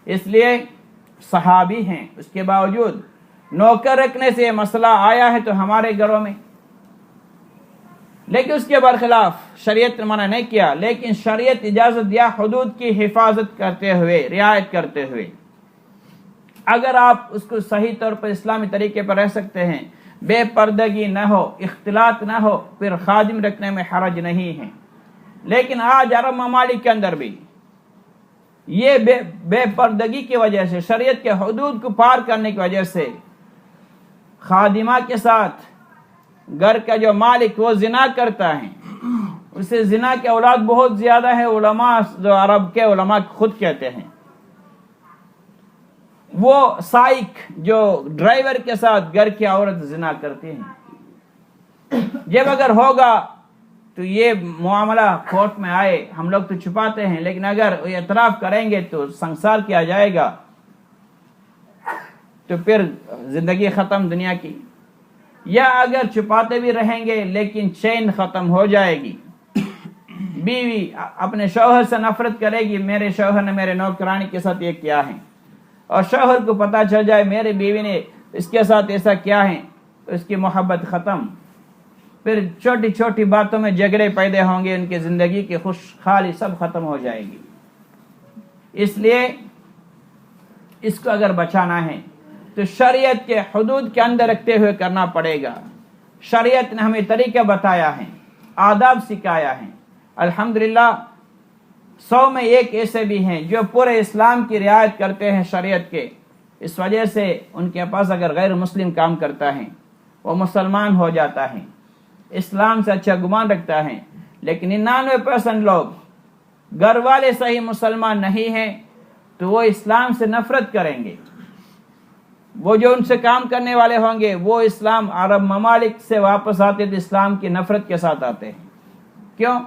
इसलिए सहाबी हैं, उसके बावजूद नौकर रखने से मसला आया है तो हमारे घरों में, लेकिन उसके बरखिलाफ शरीयत ने मना नहीं किया, लेकिन शरीयत इजाजत दिया हुदूद की हिफाजत करते हुए, रियायत करते हुए। अगर आप उसको सही तौर पर इस्लामी तरीके पर रह सकते हैं, बेपर्दगी न हो, इख्तिलात न हो, फिर खादिम रखने में हरज नहीं है। लेकिन आज अरब ममालिक के अंदर भी ये बेपर्दगी की वजह से, शरीयत के हुदूद को पार करने की वजह से खादिमा के साथ घर का जो मालिक वो जिना करता है, उसे जिना के औलाद बहुत ज्यादा है। उलमा, जो अरब के उलमा खुद कहते हैं, वो साइक जो ड्राइवर के साथ घर की औरत जिना करती हैं। जब अगर होगा तो ये मामला कोर्ट में आए, हम लोग तो छुपाते हैं, लेकिन अगर ये इतराफ करेंगे तो संसार किया जाएगा, तो फिर जिंदगी खत्म दुनिया की। या अगर छुपाते भी रहेंगे लेकिन चैन खत्म हो जाएगी, बीवी अपने शौहर से नफरत करेगी, मेरे शौहर ने मेरे नौकरानी के साथ ये किया है, और शौहर को पता चल जाए मेरी बीवी ने इसके साथ ऐसा किया है, तो इसकी मोहब्बत खत्म। फिर छोटी छोटी बातों में झगड़े पैदा होंगे, उनकी जिंदगी की खुशहाली सब खत्म हो जाएगी। इसलिए इसको अगर बचाना है तो शरीयत के हुदूद के अंदर रखते हुए करना पड़ेगा। शरीयत ने हमें तरीका बताया है, आदाब सिखाया है। अल्हम्दुलिल्लाह 100 में 1 ऐसे भी हैं जो पूरे इस्लाम की रियायत करते हैं शरीयत के। इस वजह से उनके पास अगर गैर मुस्लिम काम करता है वो मुसलमान हो जाता है, इस्लाम से अच्छा गुमान रखता है। लेकिन 99% लोग घर वाले सही मुसलमान नहीं हैं तो वो इस्लाम से नफरत करेंगे। वो जो उनसे काम करने वाले होंगे वो इस्लाम, अरब ममालिक से वापस आते तो इस्लाम की नफरत के साथ आते हैं। क्यों?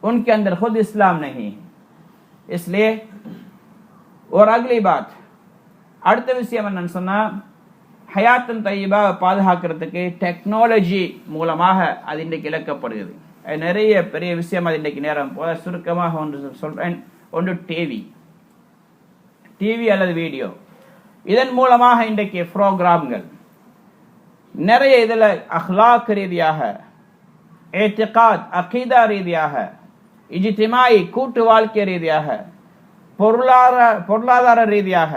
उनके अंदर खुद इस्लाम नहीं है। इसलिए, और अगली बात, அடுத்த விஷயம் என்னன்னு சொன்னா, ஹயாத்தன் தய்யிபா பாதுகாக்கிறதுக்கு டெக்னாலஜி மூலமாக அது இன்றைக்கு இழக்கப்படுகிறது. அது நிறைய பெரிய விஷயம், அது இன்றைக்கு நேரம் போல சுருக்கமாக ஒன்று சொல்றேன். ஒன்று டிவி அல்லது வீடியோ, இதன் மூலமாக இன்றைக்கு ப்ரோக்ராம்கள் நிறைய, இதில் அஹ்லாக் ரீதியாக, ஏத்திகாத் அகீதா ரீதியாக, இஜ்திமாயி கூட்டு வாழ்க்கை ரீதியாக, பொருளாதார ரீதியாக,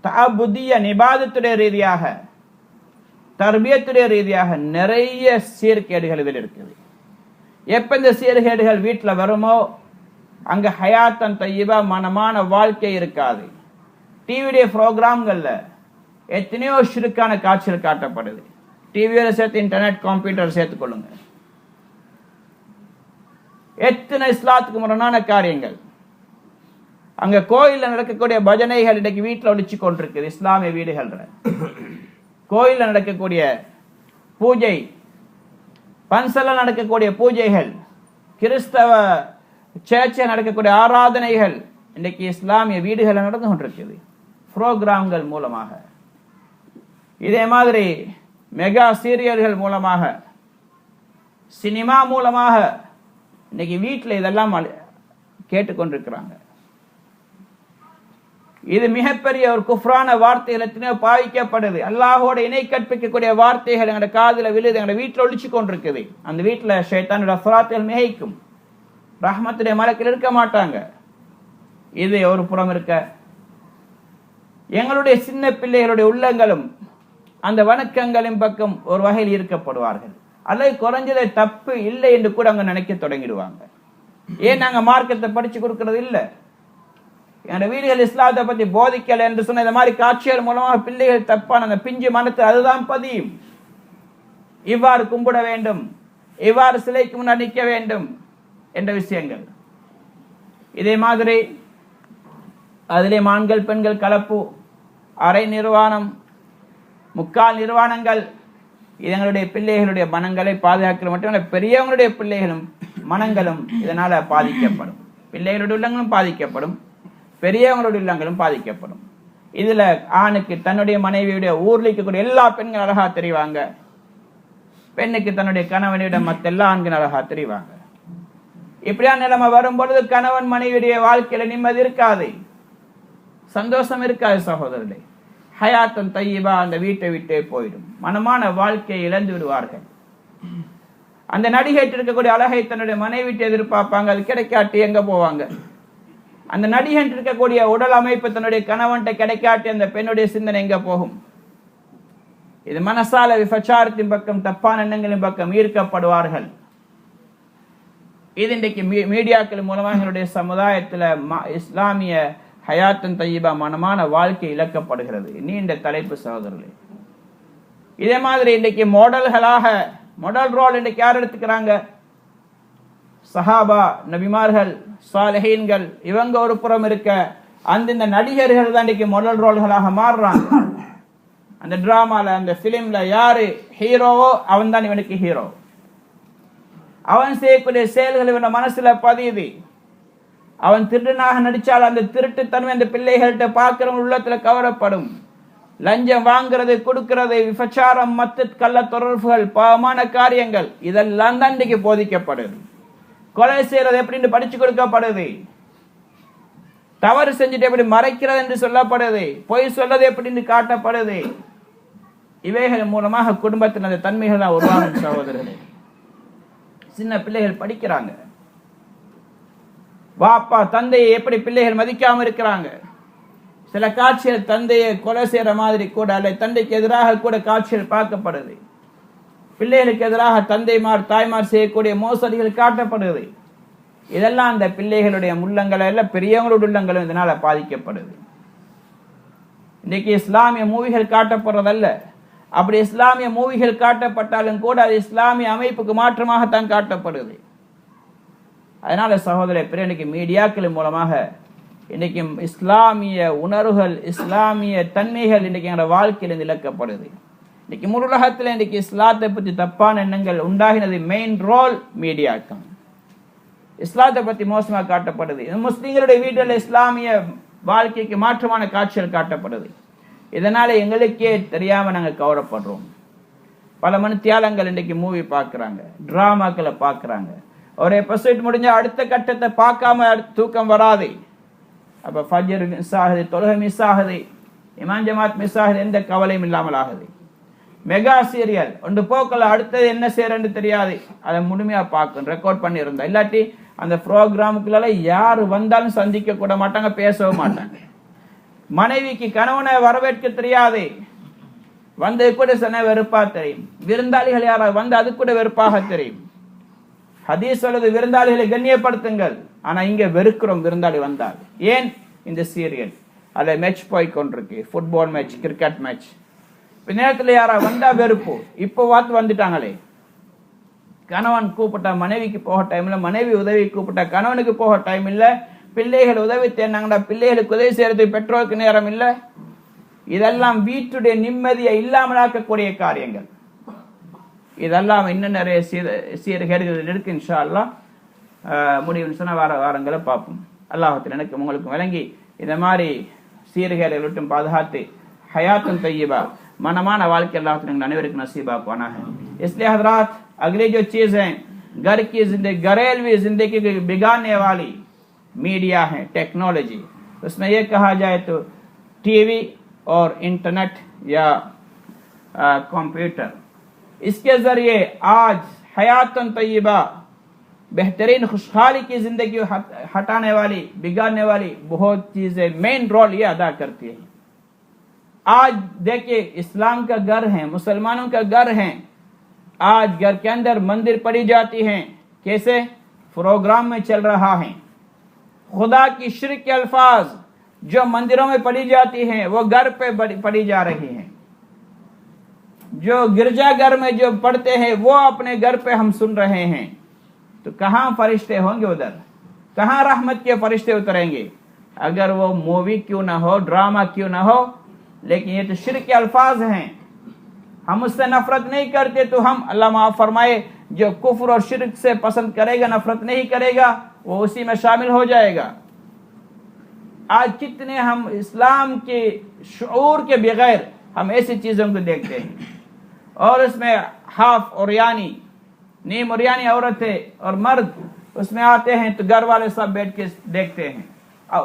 தஅபுதிய நிபாதத்துடைய ரீதியாக, தர்பியத்துடைய ரீதியாக நிறைய சீர்கேடுகள் இதில் இருக்குது. எப்ப இந்த சீர்கேடுகள் வீட்டில் வருமோ அங்க ஹயாத்தன் தய்யிபா மனமான வாழ்க்கை இருக்காது. டிவிடைய ப்ரோக்ராம்கள்ல எத்தனையோ ஷிர்கான காட்சிகள் காட்டப்படுது. டிவியோட சேர்த்து இன்டர்நெட், கம்ப்யூட்டர் சேர்த்துக்கொள்ளுங்க. எத்தனை இஸ்லாத்துக்கு முரணான காரியங்கள். அங்க கோயில்ல நடக்கக்கூடிய பஜனைகள் இன்னைக்கு வீட்டில் ஒழிச்சு கொண்டிருக்குது. இஸ்லாமிய வீடுகள் கோயில்ல நடக்கக்கூடிய பூஜை, பன்சல நடக்கக்கூடிய பூஜைகள், கிறிஸ்தவ சேர்ச்சில் நடக்கக்கூடிய ஆராதனைகள் இன்றைக்கு இஸ்லாமிய வீடுகளில் நடந்து கொண்டிருக்குது புரோகிராம்கள் மூலமாக. இதே மாதிரி மெகா சீரியல்கள் மூலமாக, சினிமா மூலமாக இன்னைக்கு வீட்டில் இதெல்லாம் கேட்டுக்கொண்டிருக்கிறாங்க. இது மிகப்பெரிய ஒரு குஃப்ரான வார்த்தைகள் எத்தனையோ பாவிக்கப்படுது. அல்லாஹோட இணை கற்பிக்கக்கூடிய வார்த்தைகள் எங்களோட காதுல விழுது, எங்களோட வீட்டில் ஒழிச்சு கொண்டிருக்குது. அந்த வீட்டில் ஷைத்தானுடைய அஃராத்துகள் மிகைக்கும், ரஹ்மத்துடைய மலக்கில் இருக்க மாட்டாங்க. இது ஒரு புறம் இருக்க, எங்களுடைய சின்ன பிள்ளைகளுடைய உள்ளங்களும் அந்த வணக்கங்களின் பக்கம் ஒரு வகையில் ஈர்க்கப்படுவார்கள். அல்லது குறைஞ்சதை தப்பு இல்லை என்று கூட அவங்க நினைக்க தொடங்கிடுவாங்க. ஏன் நாங்க மார்க்கத்தை படிச்சு கொடுக்கறது இல்லை, என்னோட வீடுகள் இஸ்லாத்தை பத்தி போதிக்கல என்று சொன்ன இந்த மாதிரி காட்சிகள் மூலமாக பிள்ளைகள் தப்பான அந்த பிஞ்சு மனத்தை அதுதான் பதியும். இவ்வாறு கும்பிட வேண்டும், இவ்வாறு சிலைக்கு முன்னாடி நிற்க வேண்டும் என்ற விஷயங்கள். இதே மாதிரி அதிலே ஆண்கள் பெண்கள் கலப்பு, அரை நிர்வாணம், முக்கால் நிர்வாணங்கள், இதங்களுடைய பிள்ளைகளுடைய மனங்களை பாதுகாக்கிற மட்டுமல்ல, பெரியவங்களுடைய பிள்ளைகளும் மனங்களும் இதனால பாதிக்கப்படும். பிள்ளைகளுடைய உள்ளங்களும் பாதிக்கப்படும், பெரியவங்களுடைய உள்ளங்களும் பாதிக்கப்படும். இதுல ஆணுக்கு தன்னுடைய மனைவியுடைய ஊர்ல இருக்கக்கூடிய எல்லா பெண்கள் அழகா தெரிவாங்க, பெண்ணுக்கு தன்னுடைய கணவனிட மற்ற எல்லா ஆண்கள் அழகா தெரிவாங்க. இப்படியான நிலைமை வரும் பொழுது கணவன் மனைவியுடைய வாழ்க்கையில நிம்மதி இருக்காது, சந்தோஷம் இருக்காது சகோதரர்களே. ஹயாத்தன் தையிபா அந்த வீட்டை விட்டே போயிடும், மனமான வாழ்க்கையை இழந்து விடுவார்கள். அந்த நடிகை இருக்கக்கூடிய அழகை தன்னுடைய மனைவி விட்டு எதிர்பார்ப்பாங்க, அது கிடைக்காட்டி எங்க போவாங்க? அந்த நடிகன் இருக்கக்கூடிய உடல் அமைப்பு தன்னுடைய கணவன்கிட்ட கிடைக்காட்டி அந்த பெண்ணுடைய சிந்தனை எங்க போகும்? இது மனசால விபச்சாரத்தின் பக்கம், தப்பான எண்ணங்களின் பக்கம் ஈர்க்கப்படுவார்கள். இது இன்றைக்கு மீடியாக்கள் மூலமாக எங்களுடைய சமுதாயத்தில் இஸ்லாமிய ஹயாத்தன் தையிபா மனமான வாழ்க்கை இழக்கப்படுகிறது. நீண்ட தலைப்பு சகோதரர்களே. இதே மாதிரி இன்றைக்கு மாடல்களாக, மாடல் ரோல் இன்றைக்கு யார் எடுத்துக்கிறாங்க? சஹாபா, நபிமார்கள், சாலிஹீன்கள், இவங்க ஒரு புறம் இருக்க, அந்த நடிகர்கள் தான் இன்றைக்கு மாடல் ரோல்களாக மாறுறாங்க. அந்த டிராமால, அந்த பிலிம்ல யாரு ஹீரோவோ அவன் தான் இவனுக்கு ஹீரோ. அவன் செய்யக்கூடிய செயல்கள் இவன மனசுல பதியுது. அவன் திருடனாக நடிச்சால் அந்த திருட்டுத்தன்மை அந்த பிள்ளைகள்கிட்ட பார்க்கிறவங்க உள்ளத்துல கவரப்படும். லஞ்சம் வாங்குறது, கொடுக்கிறது, விபச்சாரம், மத்த கள்ள தொடர்புகள், பாவமான காரியங்கள், இதெல்லாம் தான் இன்றைக்கு போதிக்கப்படுது. கொலை செய்யறது எப்படின்னு படிச்சு கொடுக்கப்படுது. தவறு செஞ்சுட்டு எப்படி மறைக்கிறது என்று சொல்லப்படுது. பொய் சொல்றது எப்படின்னு காட்டப்படுது. இவைகள் மூலமாக குடும்பத்தின் அந்த தன்மைகள் தான் உருவாகும் சகோதரர்களே. சின்ன பிள்ளைகள் படிக்கிறாங்க, வாப்பா தந்தையை எப்படி பிள்ளைகள் மதிக்காம இருக்கிறாங்க. சில காட்சிகள் தந்தையை கொலை செய்யற மாதிரி கூட, அல்ல தந்தைக்கு எதிராக கூட காட்சிகள் பார்க்கப்படுது. பிள்ளைகளுக்கு எதிராக தந்தைமார் தாய்மார் செய்யக்கூடிய மோசடிகள் காட்டப்படுது. இதெல்லாம் அந்த பிள்ளைகளுடைய உள்ளங்களை எல்லாம், பெரியவங்களுடைய உள்ளங்களும் இதனால பாதிக்கப்படுது. இன்னைக்கு இஸ்லாமிய மூவிகள் காட்டப்படுறதல்ல. அப்படி இஸ்லாமிய மூவிகள் காட்டப்பட்டாலும் கூட அது இஸ்லாமிய அமைப்புக்கு மாற்றமாகத்தான் காட்டப்படுது. அதனால சகோதர இன்னைக்கு மீடியாக்கள் மூலமாக இன்னைக்கு இஸ்லாமிய உணர்வுகள், இஸ்லாமிய தன்மைகள் இன்னைக்கு எங்களோட வாழ்க்கையில் இழக்கப்படுது. இன்னைக்கு முருலகத்தில் இன்னைக்கு இஸ்லாத்தை பற்றி தப்பான எண்ணங்கள் உண்டாகினது மெயின் ரோல் மீடியாக்கள். இஸ்லாத்தை பற்றி மோசமாக காட்டப்படுது. முஸ்லிம்களுடைய வீட்டில் இஸ்லாமிய வாழ்க்கைக்கு மாற்றமான காட்சிகள் காட்டப்படுது. இதனால எங்களுக்கே தெரியாம நாங்கள் கவரப்படுறோம். பல மணித்தியாலங்கள் இன்னைக்கு மூவி பார்க்குறாங்க, டிராமாக்களை பார்க்குறாங்க. ஒரு எபிசோட் முடிஞ்ச அடுத்த கட்டத்தை பார்க்காம தூக்கம் வராது. அப்ப ஃபஜ்ர் மிஸ் ஆகுது, தொழுகை மிஸ் ஆகுது, இமாம் ஜமாத் மிஸ் ஆகுது, எந்த கவலையும் இல்லாமல் ஆகுது. மெகா சீரியல் ஒன்று போக்கல, அடுத்தது என்ன செய்யறன்னு தெரியாது. அதை முழுமையா பார்க்கணும், ரெக்கார்ட் பண்ணி இருந்தா. இல்லாட்டி அந்த ப்ரோக்ராமுக்குள்ள யாரு வந்தாலும் சந்திக்க கூட மாட்டாங்க, பேசவும் மாட்டாங்க. மனைவிக்கு கணவனை வரவேற்க தெரியாது, வந்து கூட சொன்ன வெறுப்பா தெரியும். விருந்தாளிகள் யாராவது வந்து அது கூட வெறுப்பாக தெரியும். ஹதீஸ் சொல்லுது, விருந்தாளிகளை கண்ணியப்படுத்துங்கள். ஆனா இங்க வெறுக்கிறோம் விருந்தாளி வந்தால். ஏன்? இந்த சீரியல் அதில் மேட்ச் போய் கொண்டிருக்கு, ஃபுட்பால் மேட்ச், கிரிக்கெட் மேட்ச். நேரத்தில் யாரா வந்தா வெறுப்பு. இப்போ பார்த்து வந்துட்டாங்களே, கணவன் கூப்பிட்டா மனைவிக்கு போக டைம் இல்லை, மனைவி உதவி கூப்பிட்டா கணவனுக்கு போக டைம் இல்லை, பிள்ளைகள் உதவி தேர்னாங்கடா பிள்ளைகளுக்கு உதவி செய்யறதுக்கு பெற்றோருக்கு நேரம் இல்லை. இதெல்லாம் வீட்டுடைய நிம்மதியை இல்லாமலாக்கக்கூடிய காரியங்கள். இதெல்லாம் இன்னும் நிறைய சீர்கேடுகள் இருக்கு. இன்ஷா அல்லாஹ் முடிவுன்னு சொன்ன வாரங்களை பார்ப்போம். அல்லாஹ்வுத்தாலா எனக்கு உங்களுக்கும் விளங்கி இந்த மாதிரி சீர்களை விட்டும் பாதுகாத்து हयातुन तय्यबा मनमान वाल के अल्लाह ताला अनवर को नसीबा पाना है. इसलिए हजरात अगली जो चीज़ है घर की जिंदगी घरेलू जिंदगी को बिगाड़ने वाली मीडिया है टेक्नोलॉजी, उसमें यह कहा जाए तो टीवी और इंटरनेट या कंप्यूटर, इसके जरिए आज हयातुन तय्यबा बेहतरीन खुशहाली की जिंदगी हटाने वाली बिगाड़ने वाली बहुत चीजें मेन रोल ये अदा करती है. आज देखिए इस्लाम का घर है, मुसलमानों का घर है, आज घर के अंदर मंदिर पड़ी जाती हैं, कैसे प्रोग्राम में चल रहा है. खुदा की शिर्क के अल्फाज जो मंदिरों में पड़ी जाती हैं वो घर पे पड़ी जा रही हैं. जो गिरजाघर में जो पढ़ते हैं वो अपने घर पे हम सुन रहे हैं. तो कहाँ फरिश्ते होंगे उधर, कहाँ रहमत के फरिश्ते उतरेंगे. अगर वो मूवी क्यों ना हो, ड्रामा क्यों ना हो, लेकिन ये तो शिर्क के अल्फाज हैं. हम उससे नफरत नहीं करते तो हम अल्लाह माफ फरमाए जो कुफ्र और शिर्क से पसंद करेगा, नफरत नहीं करेगा, वो उसी में शामिल हो जाएगा. आज कितने हम इस्लाम के शऊर के बगैर हम ऐसी चीज़ों को देखते हैं. और उसमें हाफ और यानी नीम और यानी औरतें और मर्द उसमें आते हैं तो घर वाले सब बैठ के देखते हैं,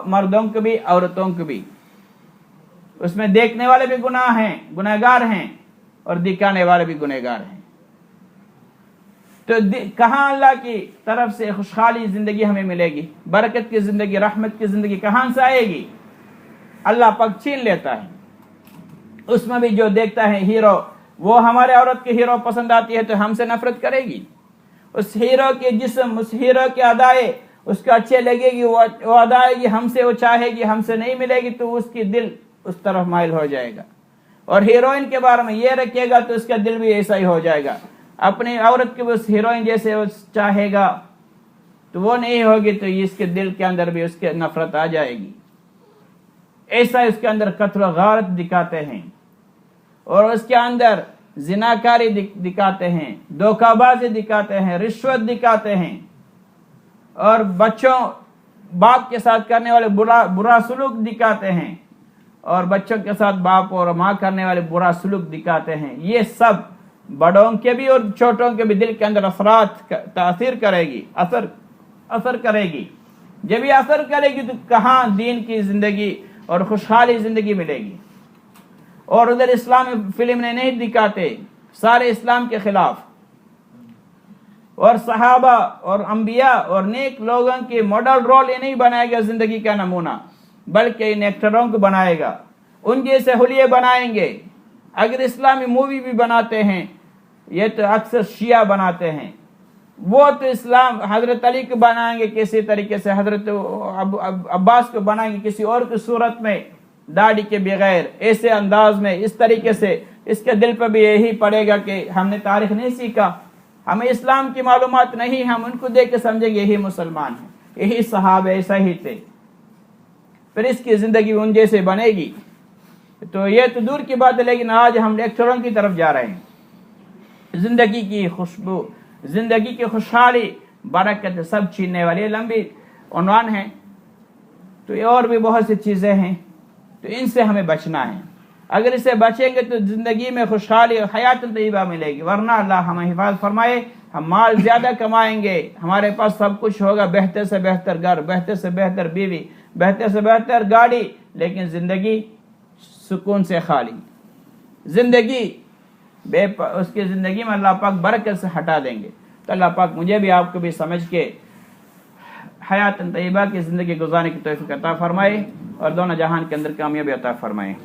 मर्दों को भी औरतों को भी. उसमें देखने वाले भी गुनहगार हैं और दिखाने वाले भी गुनहगार हैं. तो कहाँ अल्लाह की तरफ से खुशहाली जिंदगी हमें मिलेगी, बरकत की जिंदगी, रहमत की जिंदगी कहाँ से आएगी. अल्लाह पाक छीन लेता है. उसमें भी जो देखता है हीरो, वो हमारे औरत के हीरो पसंद आती है तो हमसे नफरत करेगी. उस हीरो के जिस्म, उस हीरो के अदाए उसको अच्छे लगेगी, वो अदाएगी हमसे, वो चाहेगी, हमसे नहीं मिलेगी तो उसकी दिल उस तरफ माइल हो जाएगा. और हीरोइन के बारे में ये रखेगा तो उसका दिल भी ऐसा ही हो जाएगा. अपनी औरत के उस हीरोइन जैसे वो चाहेगा तो वो नहीं होगी तो इसके दिल के अंदर भी उसके नफरत आ जाएगी. ऐसा उसके अंदर कत्ल व गारत दिखाते हैं और उसके अंदर जिनाकारी दिखाते हैं, धोखाबाजी दिखाते हैं, रिश्वत दिखाते हैं और बच्चों बाप के साथ करने वाले बुरा सुलूक दिखाते हैं और बच्चों के साथ बाप और माँ करने वाले बुरा सुलूक दिखाते हैं. ये सब बड़ों के भी और छोटों के भी दिल के अंदर तासीर करेगी, असर करेगी. जब ये असर करेगी तो कहाँ दीन की जिंदगी और खुशहाली जिंदगी मिलेगी. और उधर इस्लामी फिल्म ने नहीं दिखाते, सारे इस्लाम के खिलाफ. और सहाबा और अंबिया और नेक लोगों के मॉडल रोल ये नहीं बनाएगा जिंदगी का नमूना, बल्कि इन एक्टरों को बनाएगा, उन जैसे हुलिये बनाएंगे. अगर इस्लामी मूवी भी बनाते हैं ये तो अक्सर शिया बनाते हैं, वो तो इस्लाम हजरत अली को बनाएंगे किसी तरीके से, हजरत अब्बास को बनाएंगे किसी और की सूरत में, दाढ़ी के बगैर, ऐसे अंदाज में, इस तरीके से. इसके दिल पर भी यही पड़ेगा कि हमने तारीख नहीं सीखा, हमें इस्लाम की मालूमात नहीं, हम उनको देख के समझेंगे यही मुसलमान है, यही सहाबे ऐसा ही थे. फिर इसकी जिंदगी उन जैसे बनेगी तो ये तो दूर की बात है. लेकिन आज हम लेक्चरों की तरफ जा रहे हैं. जिंदगी की खुशबू, जिंदगी की खुशहाली, बरकत सब छीनने वाली लंबी उन्वान है. तो ये और भी बहुत सी चीजें हैं, तो इनसे हमें बचना है. अगर इससे बचेंगे तो जिंदगी में खुशहाली और हयात तय्यबा मिलेगी. वरना अल्लाह हमें हिफाजत फरमाए, हम माल ज्यादा कमाएंगे, हमारे पास सब कुछ होगा, बेहतर से बेहतर घर, बेहतर से बेहतर बीवी, बेहतर से बेहतर गाड़ी, लेकिन जिंदगी सुकून से खाली. जिंदगी उसकी जिंदगी में अल्लाह पाक बरकत से हटा देंगे. तो अल्लाह पाक मुझे भी आपको भी समझ के हयात तय्यबा की जिंदगी गुजारने की तौफीक अता फरमाए और दोनों जहान के अंदर कामयाबी अता फरमाए.